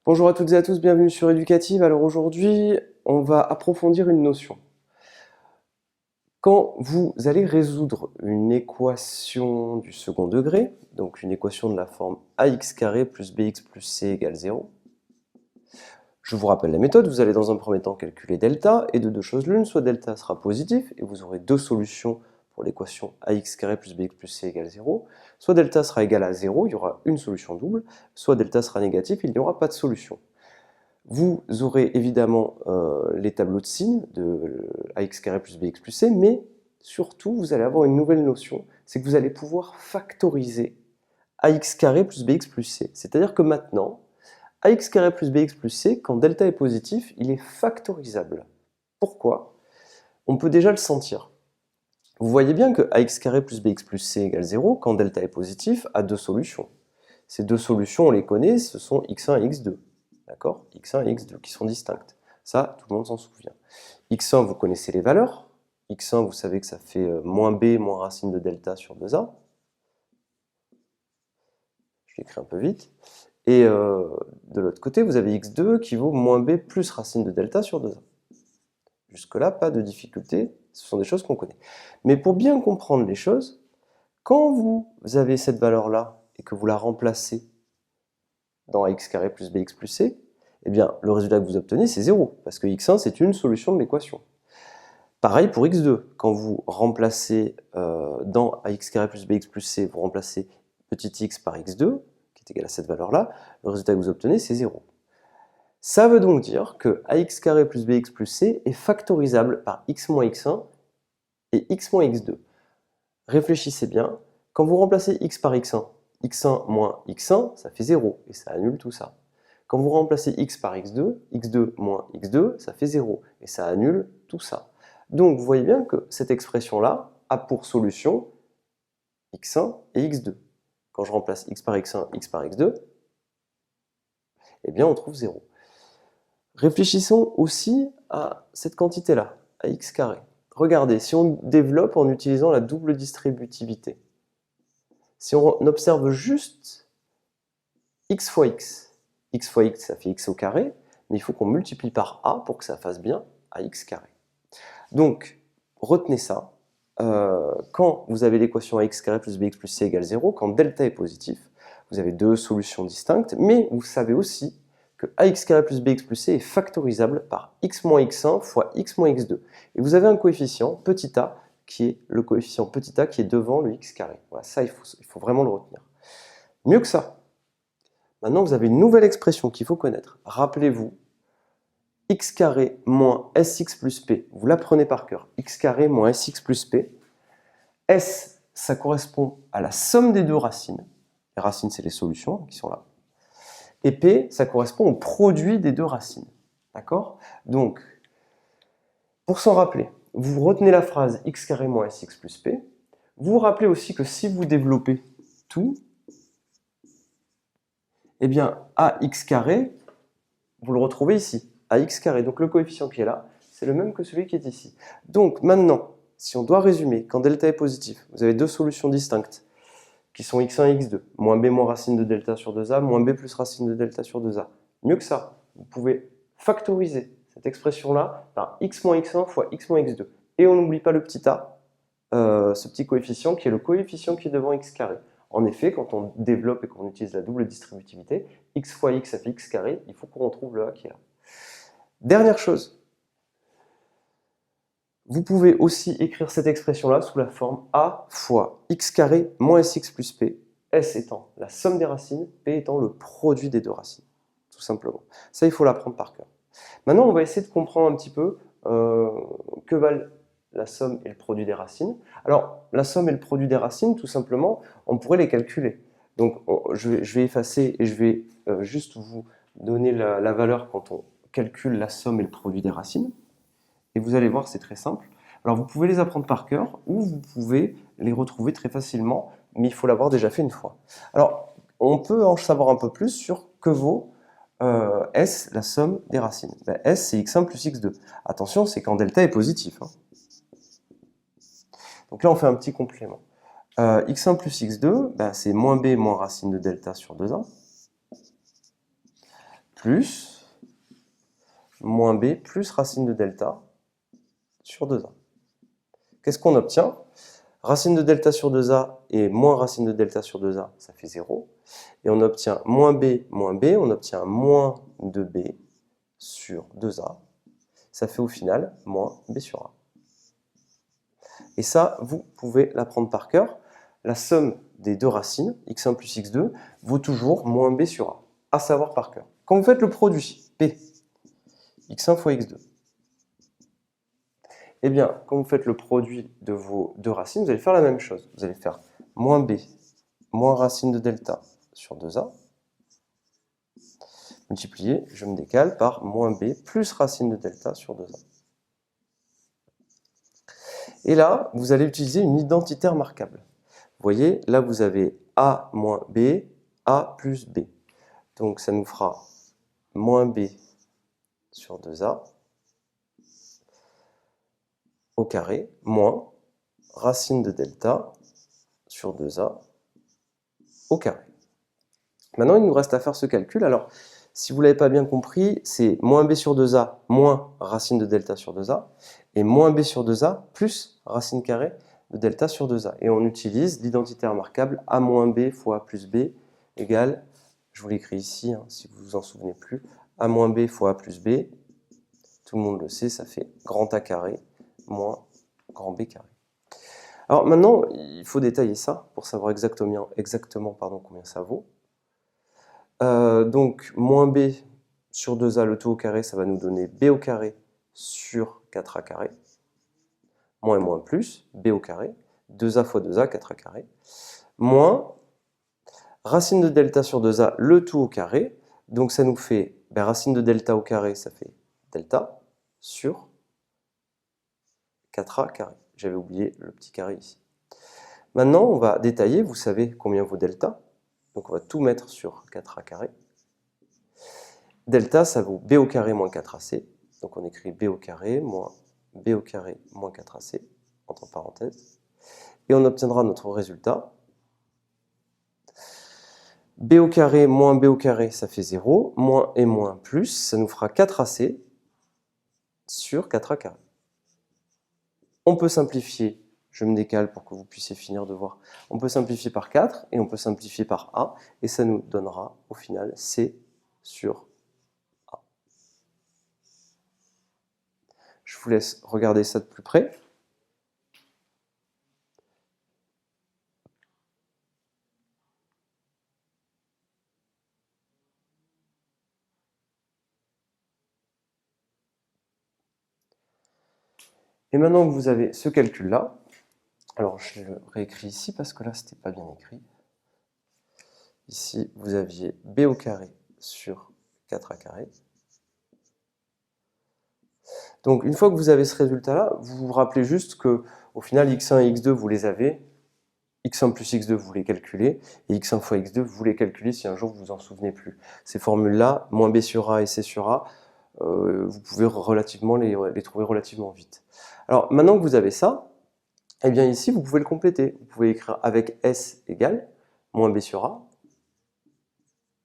Bonjour à toutes et à tous, bienvenue sur Éducative. Alors aujourd'hui, on va approfondir une notion. Quand vous allez résoudre une équation du second degré, donc une équation de la forme ax carré plus bx plus c égale 0, je vous rappelle la méthode, vous allez dans un premier temps calculer delta, et de deux choses l'une, soit delta sera positif, et vous aurez deux solutions pour l'équation ax carré plus bx plus c égale 0, soit delta sera égal à 0, il y aura une solution double, soit delta sera négatif, il n'y aura pas de solution. Vous aurez évidemment les tableaux de signes de ax carré plus bx plus c, mais surtout vous allez avoir une nouvelle notion, c'est que vous allez pouvoir factoriser ax carré plus bx plus c. C'est-à-dire que maintenant, ax carré plus bx plus c, quand delta est positif, il est factorisable. Pourquoi? On peut déjà le sentir. Vous voyez bien que ax carré plus bx plus c égale 0, quand delta est positif, a deux solutions. Ces deux solutions, on les connaît, ce sont x1 et x2. D'accord? x1 et x2 qui sont distinctes. Ça, tout le monde s'en souvient. x1, vous connaissez les valeurs. x1, vous savez que ça fait moins b moins racine de delta sur 2a. Je l'écris un peu vite. Et de l'autre côté, vous avez x2 qui vaut moins b plus racine de delta sur 2a. Jusque-là, pas de difficulté, ce sont des choses qu'on connaît. Mais pour bien comprendre les choses, quand vous avez cette valeur-là et que vous la remplacez dans ax carré plus bx plus c, eh bien, le résultat que vous obtenez, c'est 0, parce que x1, c'est une solution de l'équation. Pareil pour x2, quand vous remplacez dans ax carré plus bx plus c, vous remplacez petit x par x2, qui est égal à cette valeur-là, le résultat que vous obtenez, c'est 0. Ça veut donc dire que ax carré plus bx plus c est factorisable par x moins x1 et x moins x2. Réfléchissez bien, quand vous remplacez x par x1, x1 moins x1, ça fait 0, et ça annule tout ça. Quand vous remplacez x par x2, x2 moins x2, ça fait 0, et ça annule tout ça. Donc vous voyez bien que cette expression-là a pour solution x1 et x2. Quand je remplace x par x1, x par x2, eh bien on trouve 0. Réfléchissons aussi à cette quantité-là, à x carré. Regardez, si on développe en utilisant la double distributivité, si on observe juste x fois x ça fait x au carré, mais il faut qu'on multiplie par a pour que ça fasse bien ax carré. Donc, retenez ça, quand vous avez l'équation ax carré plus bx plus c égale 0, quand delta est positif, vous avez deux solutions distinctes, mais vous savez aussi que ax carré plus bx plus c est factorisable par x moins x1 fois x moins x2. Et vous avez un coefficient, petit a, qui est le coefficient petit a qui est devant le x carré. Voilà, ça, il faut vraiment le retenir. Mieux que ça, maintenant vous avez une nouvelle expression qu'il faut connaître. Rappelez-vous, x carré moins sx plus p, vous l'apprenez par cœur, x carré moins sx plus p, s, ça correspond à la somme des deux racines, les racines c'est les solutions qui sont là, et p, ça correspond au produit des deux racines, d'accord? Donc, pour s'en rappeler, vous retenez la phrase x carré moins sx plus p, vous vous rappelez aussi que si vous développez tout, eh bien, ax carré, vous le retrouvez ici, ax carré, donc le coefficient qui est là, c'est le même que celui qui est ici. Donc maintenant, si on doit résumer, quand delta est positif, vous avez deux solutions distinctes, qui sont x1 et x2, moins b moins racine de delta sur 2a, moins b plus racine de delta sur 2a. Mieux que ça, vous pouvez factoriser cette expression-là par x moins x1 fois x moins x2. Et on n'oublie pas le petit a, ce petit coefficient qui est le coefficient qui est devant x carré. En effet, quand on développe et qu'on utilise la double distributivité, x fois x ça fait x carré, il faut qu'on retrouve le a qui est là. Dernière chose, vous pouvez aussi écrire cette expression-là sous la forme a fois x carré moins sx plus p, s étant la somme des racines, p étant le produit des deux racines, tout simplement. Ça, il faut l'apprendre par cœur. Maintenant, on va essayer de comprendre un petit peu que valent la somme et le produit des racines. Alors, la somme et le produit des racines, tout simplement, on pourrait les calculer. Donc, je vais effacer et je vais juste vous donner la valeur quand on calcule la somme et le produit des racines. Et vous allez voir, c'est très simple. Alors, vous pouvez les apprendre par cœur ou vous pouvez les retrouver très facilement, mais il faut l'avoir déjà fait une fois. Alors, on peut en savoir un peu plus sur que vaut S, la somme des racines. Ben, S, c'est x1 plus x2. Attention, c'est quand delta est positif. Hein. Donc là, on fait un petit complément. x1 plus x2, ben, c'est moins b moins racine de delta sur 2a, plus moins b plus racine de delta sur 2a. Qu'est-ce qu'on obtient? Racine de delta sur 2a et moins racine de delta sur 2a, ça fait 0. Et on obtient moins b, on obtient moins 2b sur 2a. Ça fait au final moins b sur a. Et ça, vous pouvez l'apprendre par cœur. La somme des deux racines, x1 plus x2, vaut toujours moins b sur a. À savoir par cœur. Quand vous faites le produit, p, x1 fois x2, eh bien, quand vous faites le produit de vos deux racines, vous allez faire la même chose. Vous allez faire moins b, moins racine de delta sur 2a, multiplié, je me décale, par moins b plus racine de delta sur 2a. Et là, vous allez utiliser une identité remarquable. Vous voyez, là vous avez a moins b, a plus b. Donc ça nous fera moins b sur 2a au carré, moins racine de delta sur 2a au carré. Maintenant, il nous reste à faire ce calcul. Alors, si vous ne l'avez pas bien compris, c'est moins b sur 2a moins racine de delta sur 2a, et moins b sur 2a plus racine carrée de delta sur 2a. Et on utilise l'identité remarquable a moins b fois a plus b égale, je vous l'écris ici, hein, si vous vous en souvenez plus, a moins b fois a plus b, tout le monde le sait, ça fait grand A carré moins grand B carré. Alors maintenant, il faut détailler ça pour savoir exactement combien ça vaut. Donc, moins b sur 2a, le tout au carré, ça va nous donner b au carré sur 4a carré. Moins et moins plus, b au carré, 2a fois 2a, 4a carré. Moins racine de delta sur 2a, le tout au carré. Donc ça nous fait, racine de delta au carré, ça fait delta sur 4a carré. J'avais oublié le petit carré ici. Maintenant, on va détailler, vous savez combien vaut delta. Donc on va tout mettre sur 4a carré. Delta, ça vaut b au carré moins 4ac. Donc on écrit b au carré moins b au carré moins 4ac, entre parenthèses. Et on obtiendra notre résultat. B au carré moins b au carré, ça fait 0. Moins et moins plus, ça nous fera 4ac sur 4a carré. On peut simplifier, je me décale pour que vous puissiez finir de voir. On peut simplifier par 4 et on peut simplifier par a. Et ça nous donnera au final c sur a. Je vous laisse regarder ça de plus près. Et maintenant que vous avez ce calcul-là, alors je le réécris ici parce que là, ce n'était pas bien écrit. Ici, vous aviez b au carré sur 4a carré. Donc, une fois que vous avez ce résultat-là, vous vous rappelez juste que au final, x1 et x2, vous les avez. x1 plus x2, vous les calculez. Et x1 fois x2, vous les calculez si un jour vous vous en souvenez plus. Ces formules-là, moins b sur a et c sur a, vous pouvez relativement les trouver relativement vite. Alors, maintenant que vous avez ça, eh bien ici, vous pouvez le compléter. Vous pouvez écrire avec S égale moins B sur A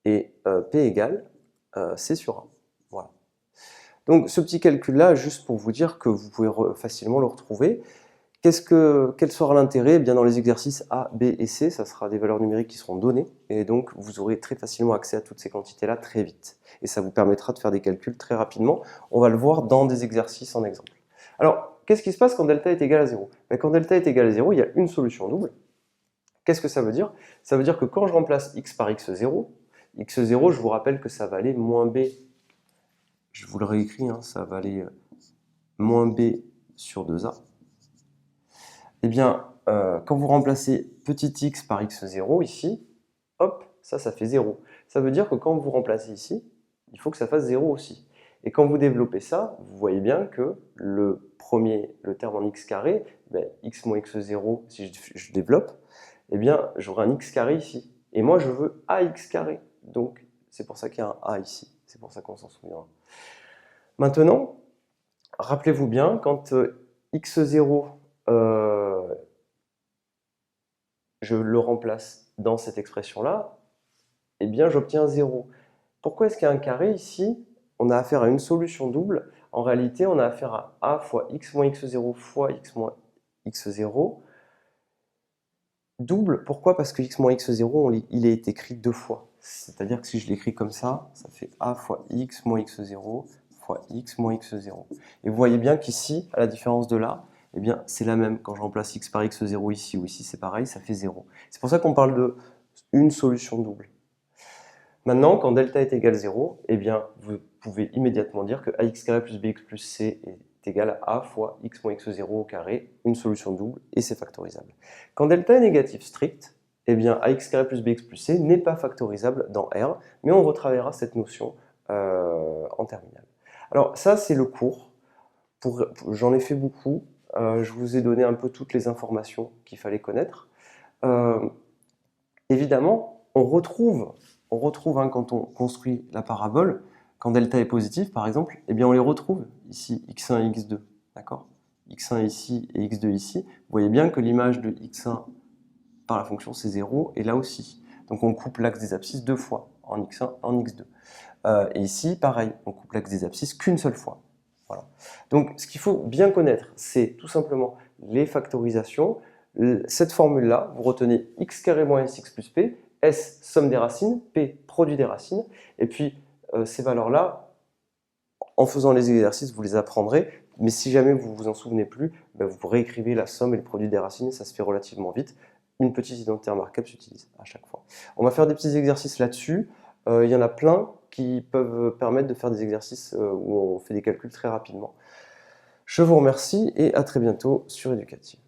et P égale C sur A. Voilà. Donc ce petit calcul-là, juste pour vous dire que vous pouvez facilement le retrouver. Quel sera l'intérêt? Eh bien, dans les exercices A, B et C, ça sera des valeurs numériques qui seront données, et donc vous aurez très facilement accès à toutes ces quantités-là très vite. Et ça vous permettra de faire des calculs très rapidement. On va le voir dans des exercices en exemple. Alors, qu'est-ce qui se passe quand delta est égal à 0? Quand delta est égal à 0, il y a une solution double. Qu'est-ce que ça veut dire? Ça veut dire que quand je remplace x par x0, x0, je vous rappelle que ça va aller moins b, je vous le réécris, hein, ça va aller moins b sur 2a. Eh bien, quand vous remplacez petit x par x0 ici, hop, ça fait 0. Ça veut dire que quand vous remplacez ici, il faut que ça fasse 0 aussi. Et quand vous développez ça, vous voyez bien que le terme en x carré, x moins x0, si je développe, eh bien, j'aurai un x carré ici. Et moi, je veux ax carré. Donc, c'est pour ça qu'il y a un a ici. C'est pour ça qu'on s'en souviendra. Maintenant, rappelez-vous bien, quand x0, je le remplace dans cette expression-là, eh bien, j'obtiens 0. Pourquoi est-ce qu'il y a un carré ici? On a affaire à une solution double. En réalité, on a affaire à a fois x moins x0 fois x moins x0. Double, pourquoi? Parce que x moins x0, il est écrit deux fois. C'est-à-dire que si je l'écris comme ça fait a fois x moins x0 fois x moins x0. Et vous voyez bien qu'ici, à la différence de là, eh bien, c'est la même. Quand je remplace x par x0 ici ou ici, c'est pareil, ça fait 0. C'est pour ça qu'on parle de une solution double. Maintenant, quand delta est égal à 0, eh bien, vous pouvez immédiatement dire que ax carré plus bx plus c est égal à a fois x moins x0 au carré, une solution double, et c'est factorisable. Quand delta est négatif strict, eh bien, ax carré plus bx plus c n'est pas factorisable dans R, mais on retravaillera cette notion en terminale. Alors ça, c'est le cours. J'en ai fait beaucoup. Je vous ai donné un peu toutes les informations qu'il fallait connaître. Évidemment, on retrouve hein, quand on construit la parabole, quand delta est positif par exemple, eh bien on les retrouve ici, x1 et x2, d'accord? x1 ici et x2 ici. Vous voyez bien que l'image de x1 par la fonction c'est 0, et là aussi. Donc on coupe l'axe des abscisses deux fois, en x1, en x2. Et ici, pareil, on coupe l'axe des abscisses qu'une seule fois. Voilà. Donc ce qu'il faut bien connaître, c'est tout simplement les factorisations. Cette formule-là, vous retenez x carré moins sx plus p, s somme des racines, p produit des racines, et puis ces valeurs-là, en faisant les exercices, vous les apprendrez, mais si jamais vous vous en souvenez plus, ben vous réécrivez la somme et le produit des racines, et ça se fait relativement vite. Une petite identité remarquable s'utilise à chaque fois. On va faire des petits exercices là-dessus. Il y en a plein qui peuvent permettre de faire des exercices où on fait des calculs très rapidement. Je vous remercie et à très bientôt sur Éducative.